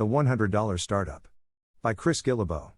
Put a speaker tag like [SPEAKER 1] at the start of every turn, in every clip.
[SPEAKER 1] The $100 Startup. By Chris Guillebeau.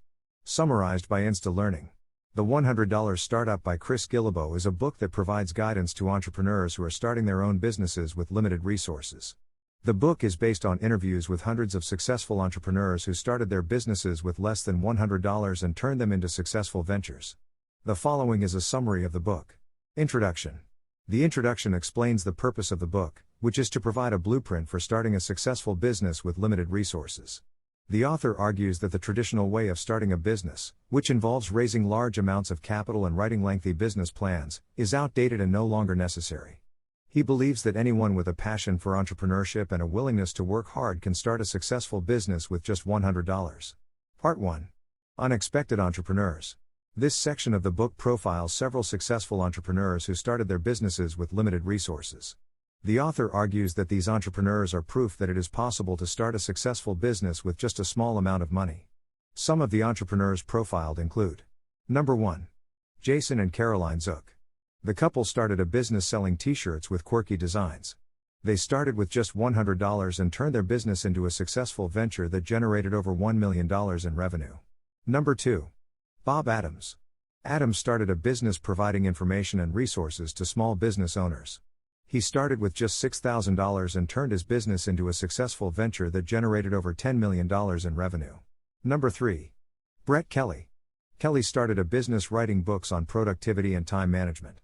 [SPEAKER 1] Summarized by Insta Learning. The $100 Startup by Chris Guillebeau is a book that provides guidance to entrepreneurs who are starting their own businesses with limited resources. The book is based on interviews with hundreds of successful entrepreneurs who started their businesses with less than $100 and turned them into successful ventures. The following is a summary of the book. Introduction. The introduction explains the purpose of the book, which is to provide a blueprint for starting a successful business with limited resources. The author argues that the traditional way of starting a business, which involves raising large amounts of capital and writing lengthy business plans, is outdated and no longer necessary. He believes that anyone with a passion for entrepreneurship and a willingness to work hard can start a successful business with just $100. Part 1. Unexpected Entrepreneurs. This section of the book profiles several successful entrepreneurs who started their businesses with limited resources. The author argues that these entrepreneurs are proof that it is possible to start a successful business with just a small amount of money. Some of the entrepreneurs profiled include: Number 1. Jason and Caroline Zook. The couple started a business selling t-shirts with quirky designs. They started with just $100 and turned their business into a successful venture that generated over $1 million in revenue. Number 2. Bob Adams. Adams started a business providing information and resources to small business owners. He started with just $6,000 and turned his business into a successful venture that generated over $10 million in revenue. Number 3. Brett Kelly. Kelly started a business writing books on productivity and time management.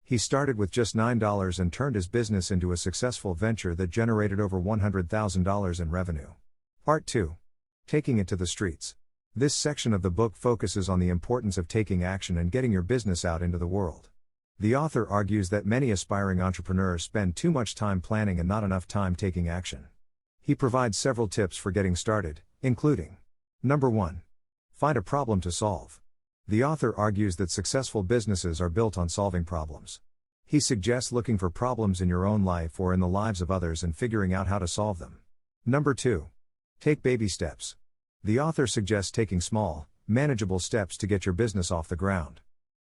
[SPEAKER 1] He started with just $9 and turned his business into a successful venture that generated over $100,000 in revenue. Part 2. Taking it to the streets. This section of the book focuses on the importance of taking action and getting your business out into the world. The author argues that many aspiring entrepreneurs spend too much time planning and not enough time taking action. He provides several tips for getting started, including: Number 1. Find a problem to solve. The author argues that successful businesses are built on solving problems. He suggests looking for problems in your own life or in the lives of others and figuring out how to solve them. Number 2. Take baby steps. The author suggests taking small, manageable steps to get your business off the ground.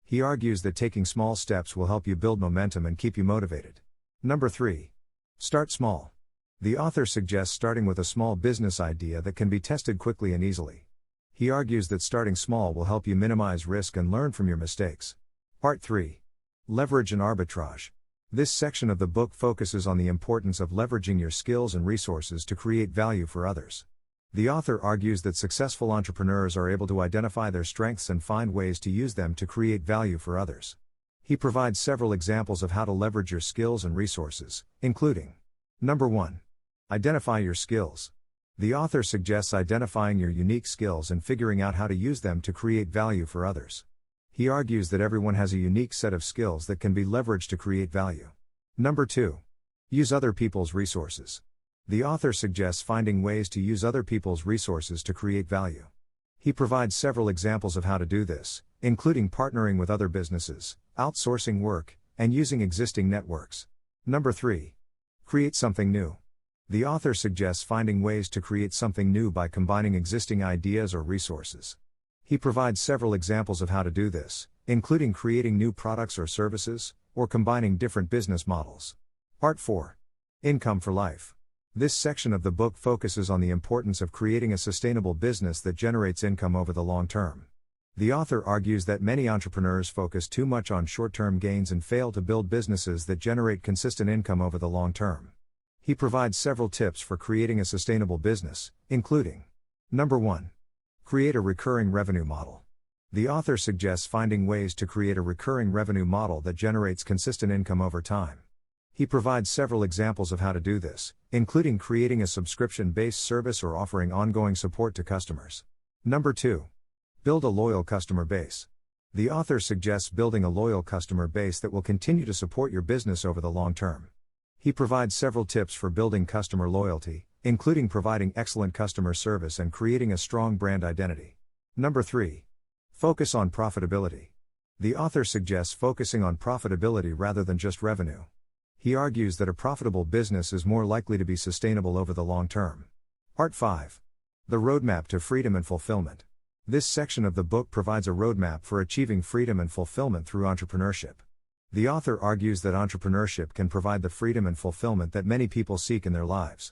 [SPEAKER 1] He argues that taking small steps will help you build momentum and keep you motivated. Number 3. Start small. The author suggests starting with a small business idea that can be tested quickly and easily. He argues that starting small will help you minimize risk and learn from your mistakes. Part 3. Leverage and Arbitrage. This section of the book focuses on the importance of leveraging your skills and resources to create value for others. The author argues that successful entrepreneurs are able to identify their strengths and find ways to use them to create value for others. He provides several examples of how to leverage your skills and resources, including: Number 1. Identify your skills. The author suggests identifying your unique skills and figuring out how to use them to create value for others. He argues that everyone has a unique set of skills that can be leveraged to create value. Number 2. Use other people's resources. The author suggests finding ways to use other people's resources to create value. He provides several examples of how to do this, including partnering with other businesses, outsourcing work, and using existing networks. Number 3. Create something new. The author suggests finding ways to create something new by combining existing ideas or resources. He provides several examples of how to do this, including creating new products or services, or combining different business models. Part 4. Income for Life. This section of the book focuses on the importance of creating a sustainable business that generates income over the long term. The author argues that many entrepreneurs focus too much on short-term gains and fail to build businesses that generate consistent income over the long term. He provides several tips for creating a sustainable business, including: Number 1. Create a recurring revenue model. The author suggests finding ways to create a recurring revenue model that generates consistent income over time. He provides several examples of how to do this, including creating a subscription-based service or offering ongoing support to customers. Number 2. Build a loyal customer base. The author suggests building a loyal customer base that will continue to support your business over the long term. He provides several tips for building customer loyalty, including providing excellent customer service and creating a strong brand identity. Number 3. Focus on profitability. The author suggests focusing on profitability rather than just revenue. He argues that a profitable business is more likely to be sustainable over the long term. Part 5. The Roadmap to Freedom and Fulfillment. This section of the book provides a roadmap for achieving freedom and fulfillment through entrepreneurship. The author argues that entrepreneurship can provide the freedom and fulfillment that many people seek in their lives.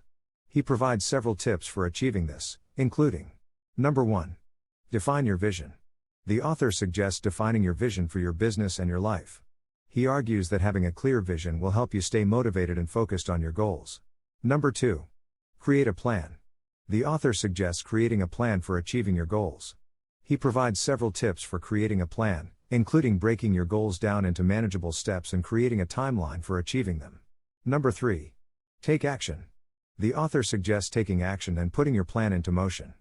[SPEAKER 1] He provides several tips for achieving this, including: Number 1. Define your vision. The author suggests defining your vision for your business and your life. He argues that having a clear vision will help you stay motivated and focused on your goals. Number 2. Create a plan. The author suggests creating a plan for achieving your goals. He provides several tips for creating a plan, including breaking your goals down into manageable steps and creating a timeline for achieving them. Number 3. Take action. The author suggests taking action and putting your plan into motion.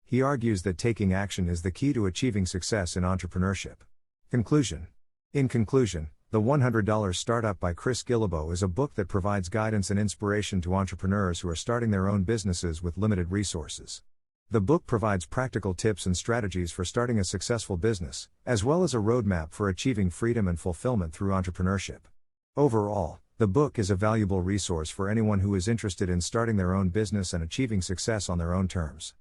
[SPEAKER 1] He argues that taking action is the key to achieving success in entrepreneurship. Conclusion. In conclusion, The $100 Startup by Chris Guillebeau is a book that provides guidance and inspiration to entrepreneurs who are starting their own businesses with limited resources. The book provides practical tips and strategies for starting a successful business, as well as a roadmap for achieving freedom and fulfillment through entrepreneurship. Overall, the book is a valuable resource for anyone who is interested in starting their own business and achieving success on their own terms.